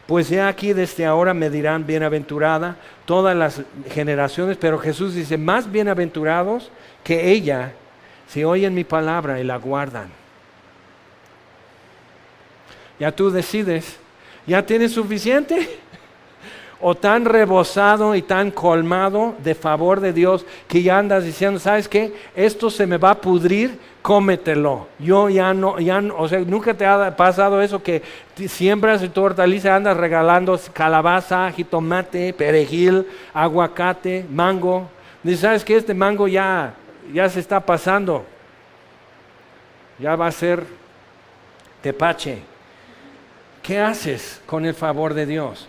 Pues ya aquí desde ahora me dirán bienaventurada todas las generaciones, pero Jesús dice, más bienaventurados que ella, si oyen mi palabra y la guardan. Ya tú decides, ¿ya tienes suficiente? O tan rebosado y tan colmado de favor de Dios que ya andas diciendo, ¿sabes qué? Esto se me va a pudrir, cómetelo. Yo ya no, o sea, nunca te ha pasado eso que siembras y tu hortaliza andas regalando calabaza, jitomate, perejil, aguacate, mango. Dices, ¿sabes qué? Este mango ya se está pasando. Ya va a ser tepache. ¿Qué haces con el favor de Dios?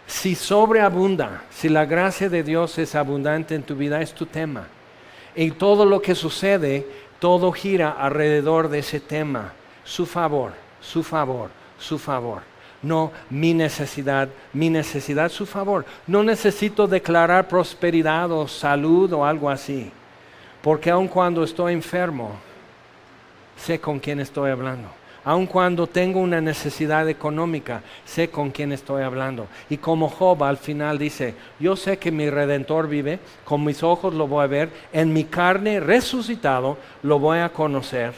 Si sobreabunda, si la gracia de Dios es abundante en tu vida, es tu tema. Y todo lo que sucede, todo gira alrededor de ese tema. Su favor, su favor, su favor. No mi necesidad, su favor. No necesito declarar prosperidad o salud o algo así. Porque aun cuando estoy enfermo, sé con quién estoy hablando. Aun cuando tengo una necesidad económica, sé con quién estoy hablando. Y como Job al final dice, yo sé que mi Redentor vive, con mis ojos lo voy a ver, en mi carne resucitado lo voy a conocer.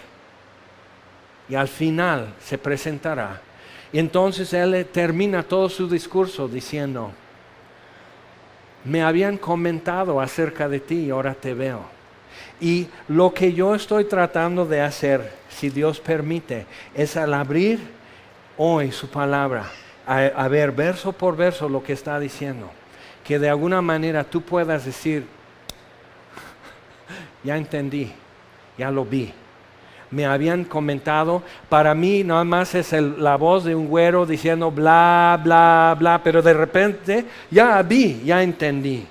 Y al final se presentará. Y entonces él termina todo su discurso diciendo, me habían comentado acerca de ti y ahora te veo. Y lo que yo estoy tratando de hacer, si Dios permite, es al abrir hoy su palabra, a ver verso por verso lo que está diciendo, que de alguna manera tú puedas decir, ya entendí, ya lo vi. Me habían comentado, para mí nada más es la voz de un güero diciendo bla, bla, bla, pero de repente ya vi, ya entendí.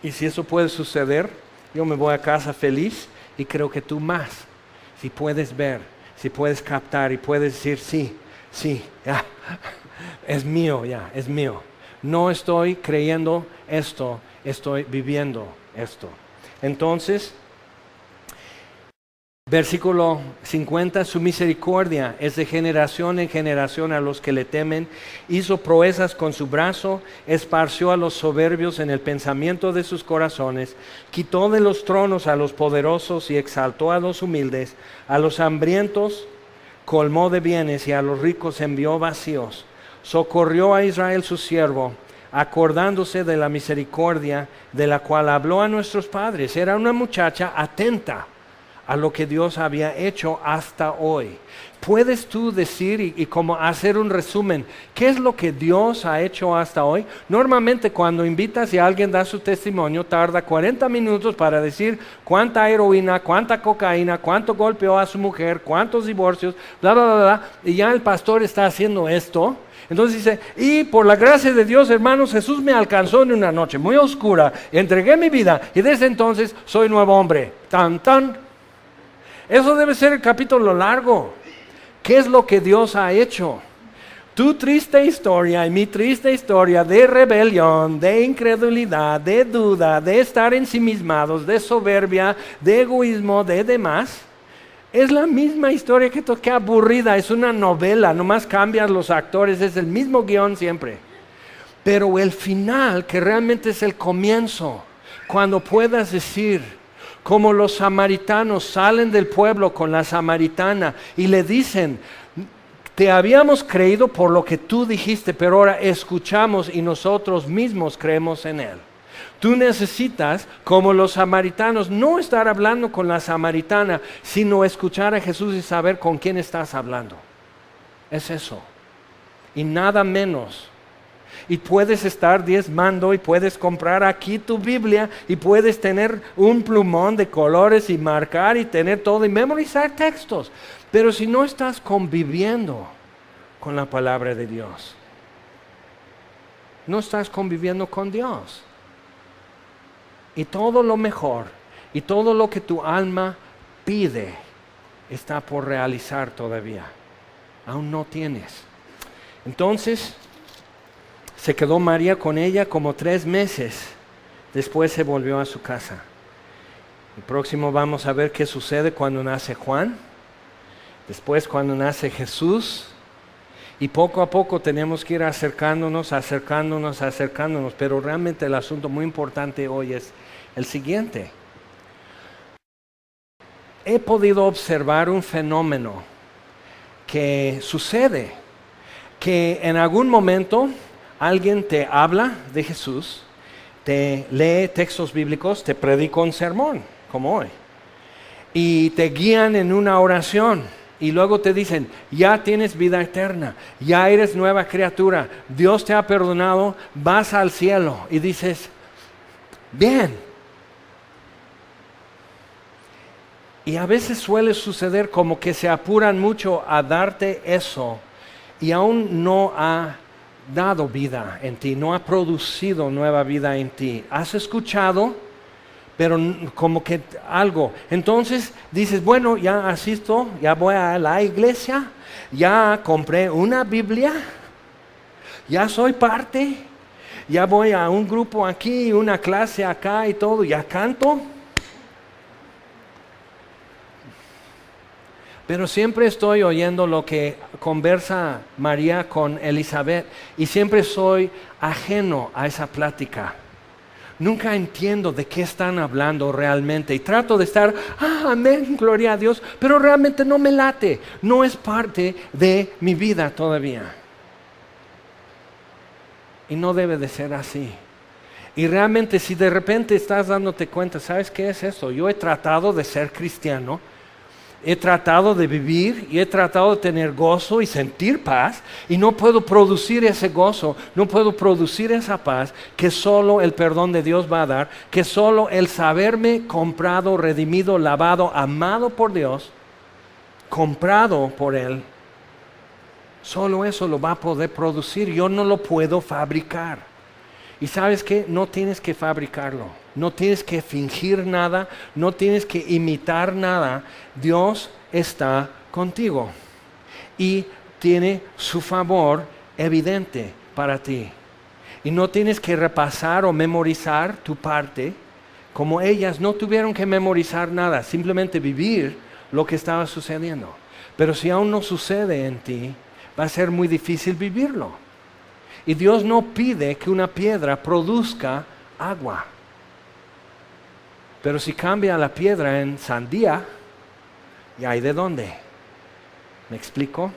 Y si eso puede suceder, yo me voy a casa feliz y creo que tú más. Si puedes ver, si puedes captar y puedes decir sí, ya, es mío ya, es mío. No estoy creyendo esto, estoy viviendo esto. Entonces, versículo 50, su misericordia es de generación en generación a los que le temen. Hizo proezas con su brazo, esparció a los soberbios en el pensamiento de sus corazones. Quitó de los tronos a los poderosos y exaltó a los humildes. A los hambrientos colmó de bienes y a los ricos envió vacíos. Socorrió a Israel su siervo, acordándose de la misericordia de la cual habló a nuestros padres. Era una muchacha atenta a lo que Dios había hecho hasta hoy. ¿Puedes tú decir y como hacer un resumen? ¿Qué es lo que Dios ha hecho hasta hoy? Normalmente cuando invitas y alguien da su testimonio, tarda 40 minutos para decir cuánta heroína, cuánta cocaína, cuánto golpeó a su mujer, cuántos divorcios, bla, bla, bla, bla. Y ya el pastor está haciendo esto. Entonces dice, y por la gracia de Dios, hermanos, Jesús me alcanzó en una noche muy oscura, entregué mi vida y desde entonces soy nuevo hombre. Tan, tan. Eso debe ser el capítulo largo. ¿Qué es lo que Dios ha hecho? Tu triste historia y mi triste historia de rebelión, de incredulidad, de duda, de estar ensimismados, de soberbia, de egoísmo, de demás, es la misma historia que aburrida, es una novela, nomás cambian los actores, es el mismo guión siempre. Pero el final, que realmente es el comienzo, cuando puedas decir, como los samaritanos salen del pueblo con la samaritana y le dicen, te habíamos creído por lo que tú dijiste, pero ahora escuchamos y nosotros mismos creemos en él. Tú necesitas, como los samaritanos, no estar hablando con la samaritana, sino escuchar a Jesús y saber con quién estás hablando. Es eso. Y nada menos. Y puedes estar diezmando y puedes comprar aquí tu Biblia y puedes tener un plumón de colores y marcar y tener todo y memorizar textos. Pero si no estás conviviendo con la palabra de Dios, no estás conviviendo con Dios. Y todo lo mejor y todo lo que tu alma pide está por realizar todavía. Aún no tienes. Entonces, se quedó María con ella como 3 meses. Después se volvió a su casa. El próximo vamos a ver qué sucede cuando nace Juan. Después cuando nace Jesús. Y poco a poco tenemos que ir acercándonos. Pero realmente el asunto muy importante hoy es el siguiente. He podido observar un fenómeno que sucede. Que en algún momento alguien te habla de Jesús, te lee textos bíblicos, te predica un sermón, como hoy, y te guían en una oración, y luego te dicen, ya tienes vida eterna, ya eres nueva criatura, Dios te ha perdonado, vas al cielo, y dices, bien. Y a veces suele suceder como que se apuran mucho a darte eso, y aún no ha dado vida en ti, no ha producido nueva vida en ti. Has escuchado, pero como que algo. Entonces dices, bueno, ya asisto, ya voy a la iglesia, ya compré una Biblia, ya soy parte, ya voy a un grupo aquí, una clase acá y todo, ya canto. Pero siempre estoy oyendo lo que conversa María con Elizabeth y siempre soy ajeno a esa plática. Nunca entiendo de qué están hablando realmente y trato de estar, amén, gloria a Dios, pero realmente no me late, no es parte de mi vida todavía. Y no debe de ser así. Y realmente si de repente estás dándote cuenta, ¿sabes qué es eso? Yo he tratado de ser cristiano, he tratado de vivir y he tratado de tener gozo y sentir paz y no puedo producir ese gozo, no puedo producir esa paz que solo el perdón de Dios va a dar, que solo el saberme comprado, redimido, lavado, amado por Dios, comprado por Él, solo eso lo va a poder producir. Yo no lo puedo fabricar. Y ¿sabes qué? No tienes que fabricarlo, no tienes que fingir nada, no tienes que imitar nada. Dios está contigo y tiene su favor evidente para ti. Y no tienes que repasar o memorizar tu parte, como ellas no tuvieron que memorizar nada, simplemente vivir lo que estaba sucediendo. Pero si aún no sucede en ti, va a ser muy difícil vivirlo. Y Dios no pide que una piedra produzca agua. Pero si cambia la piedra en sandía, ¿y hay de dónde? ¿Me explico?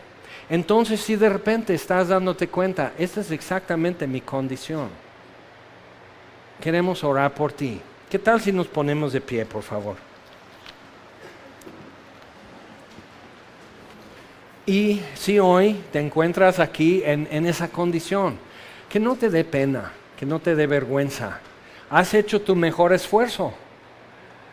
Entonces si de repente estás dándote cuenta, esta es exactamente mi condición, queremos orar por ti. ¿Qué tal si nos ponemos de pie, por favor? Y si hoy te encuentras aquí en esa condición, que no te dé pena, que no te dé vergüenza. Has hecho tu mejor esfuerzo.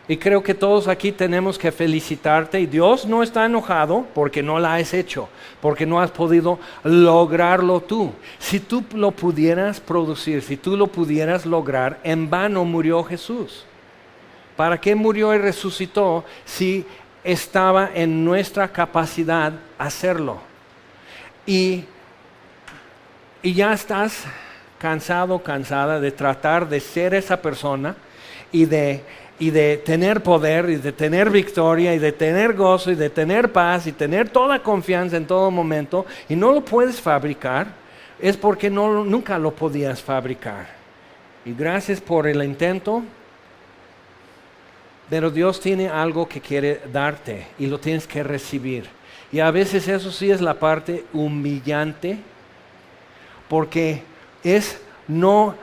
Y creo que todos aquí tenemos que felicitarte. Y Dios no está enojado porque no la has hecho, porque no has podido lograrlo tú. Si tú lo pudieras producir, si tú lo pudieras lograr, en vano murió Jesús. ¿Para qué murió y resucitó si estaba en nuestra capacidad hacerlo? Y ya estás cansado, cansada de tratar de ser esa persona y de tener poder y de tener victoria y de tener gozo y de tener paz y tener toda confianza en todo momento y no lo puedes fabricar, es porque nunca lo podías fabricar. Y gracias por el intento. Pero Dios tiene algo que quiere darte y lo tienes que recibir. Y a veces eso sí es la parte humillante, porque es no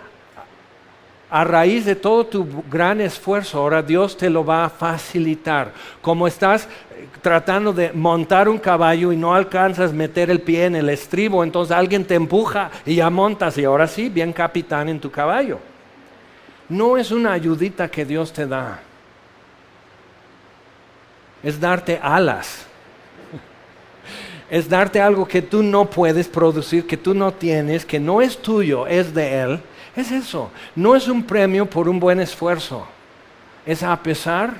a raíz de todo tu gran esfuerzo, ahora Dios te lo va a facilitar. Como estás tratando de montar un caballo y no alcanzas a meter el pie en el estribo, entonces alguien te empuja y ya montas y ahora sí, bien capitán en tu caballo. No es una ayudita que Dios te da. Es darte alas, es darte algo que tú no puedes producir, que tú no tienes, que no es tuyo, es de Él. Es eso, no es un premio por un buen esfuerzo, es a pesar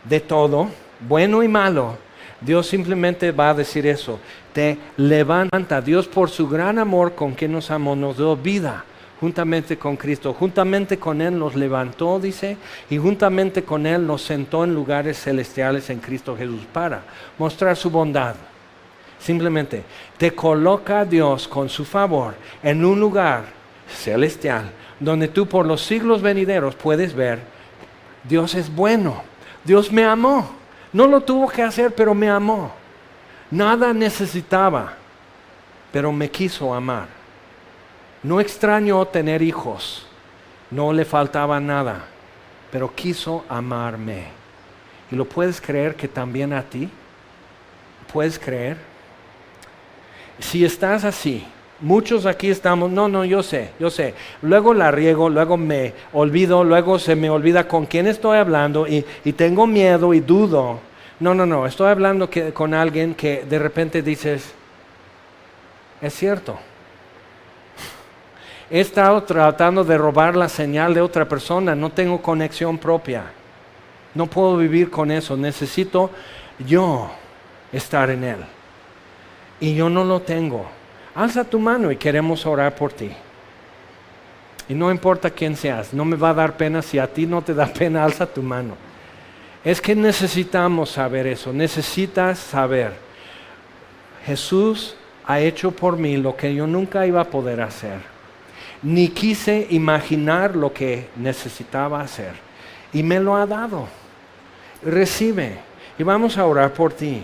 de todo, bueno y malo, Dios simplemente va a decir eso, te levanta. Dios por su gran amor con que nos amó, nos dio vida. Juntamente con Cristo, juntamente con Él nos levantó, dice, y juntamente con Él nos sentó en lugares celestiales en Cristo Jesús para mostrar su bondad. Simplemente te coloca Dios con su favor en un lugar celestial, donde tú por los siglos venideros puedes ver, Dios es bueno, Dios me amó, no lo tuvo que hacer, pero me amó. Nada necesitaba, pero me quiso amar. No extrañó tener hijos, no le faltaba nada, pero quiso amarme. ¿Y lo puedes creer que también a ti? ¿Puedes creer? Si estás así, muchos aquí estamos, no, yo sé. Luego la riego, luego me olvido, luego se me olvida con quién estoy hablando y tengo miedo y dudo. No, estoy hablando con alguien que de repente dices, es cierto. He estado tratando de robar la señal de otra persona, no tengo conexión propia. No puedo vivir con eso, necesito yo estar en Él. Y yo no lo tengo. Alza tu mano y queremos orar por ti. Y no importa quién seas, no me va a dar pena si a ti no te da pena, alza tu mano. Es que necesitamos saber eso, necesitas saber. Jesús ha hecho por mí lo que yo nunca iba a poder hacer. Ni quise imaginar lo que necesitaba hacer. Y me lo ha dado. Recibe. Y vamos a orar por ti.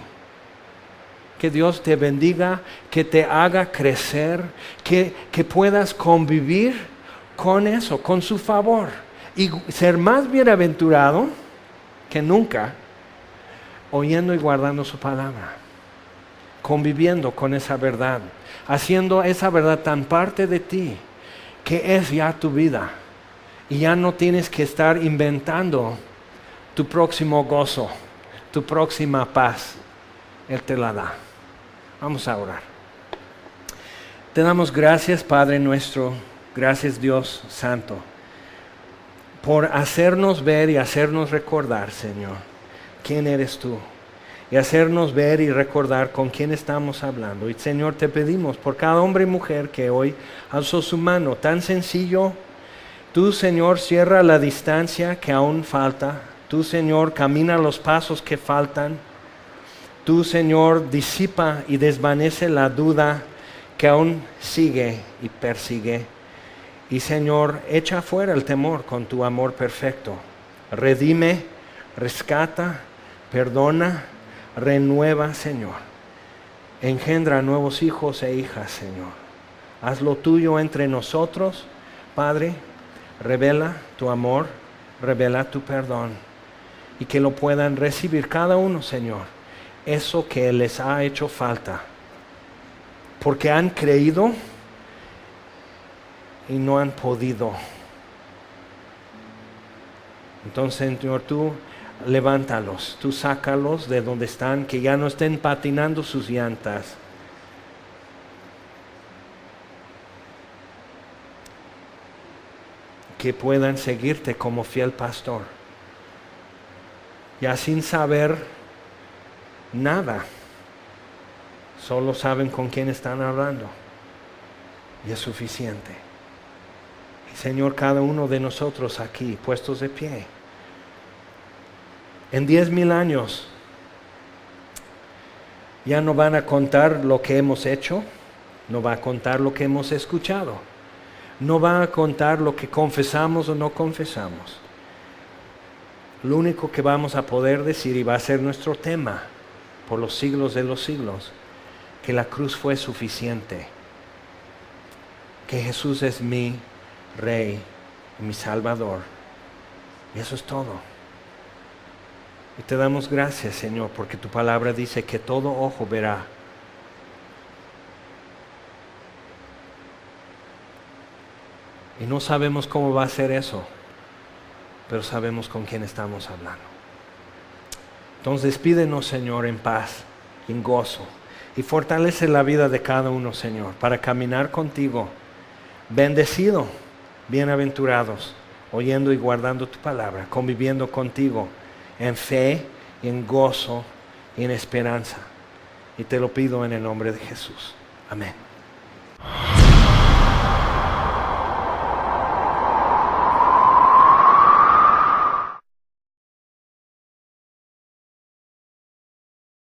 Que Dios te bendiga, que te haga crecer, que puedas convivir con eso, con su favor, y ser más bienaventurado que nunca, oyendo y guardando su palabra, conviviendo con esa verdad, haciendo esa verdad tan parte de ti, que es ya tu vida, y ya no tienes que estar inventando tu próximo gozo, tu próxima paz. Él te la da. Vamos a orar. Te damos gracias, Padre nuestro, gracias Dios Santo, por hacernos ver y hacernos recordar, Señor, quién eres tú, y hacernos ver y recordar con quién estamos hablando. Y Señor, te pedimos por cada hombre y mujer que hoy alzó su mano, tan sencillo. Tú, Señor, cierra la distancia que aún falta. Tú, Señor, camina los pasos que faltan. Tú, Señor, disipa y desvanece la duda que aún sigue y persigue. Y, Señor, echa fuera el temor con tu amor perfecto. Redime, rescata, perdona, renueva, Señor. Engendra nuevos hijos e hijas, Señor. Haz lo tuyo entre nosotros, Padre. Revela tu amor, revela tu perdón. Y que lo puedan recibir cada uno, Señor, eso que les ha hecho falta. Porque han creído y no han podido. Entonces, Señor, tú levántalos, tú sácalos de donde están, que ya no estén patinando sus llantas. Que puedan seguirte como fiel pastor, ya sin saber nada, solo saben con quién están hablando, y es suficiente. Y Señor, cada uno de nosotros aquí, puestos de pie, en 10,000 años, ya no van a contar lo que hemos hecho, no va a contar lo que hemos escuchado, no va a contar lo que confesamos o no confesamos. Lo único que vamos a poder decir, y va a ser nuestro tema por los siglos de los siglos, que la cruz fue suficiente, que Jesús es mi Rey, mi Salvador, y eso es todo. Y te damos gracias, Señor, porque tu palabra dice que todo ojo verá. Y no sabemos cómo va a ser eso, pero sabemos con quién estamos hablando. Entonces despídenos, Señor, en paz, en gozo, y fortalece la vida de cada uno, Señor, para caminar contigo, bendecido, bienaventurados, oyendo y guardando tu palabra, conviviendo contigo en fe, en gozo y en esperanza. Y te lo pido en el nombre de Jesús. Amén.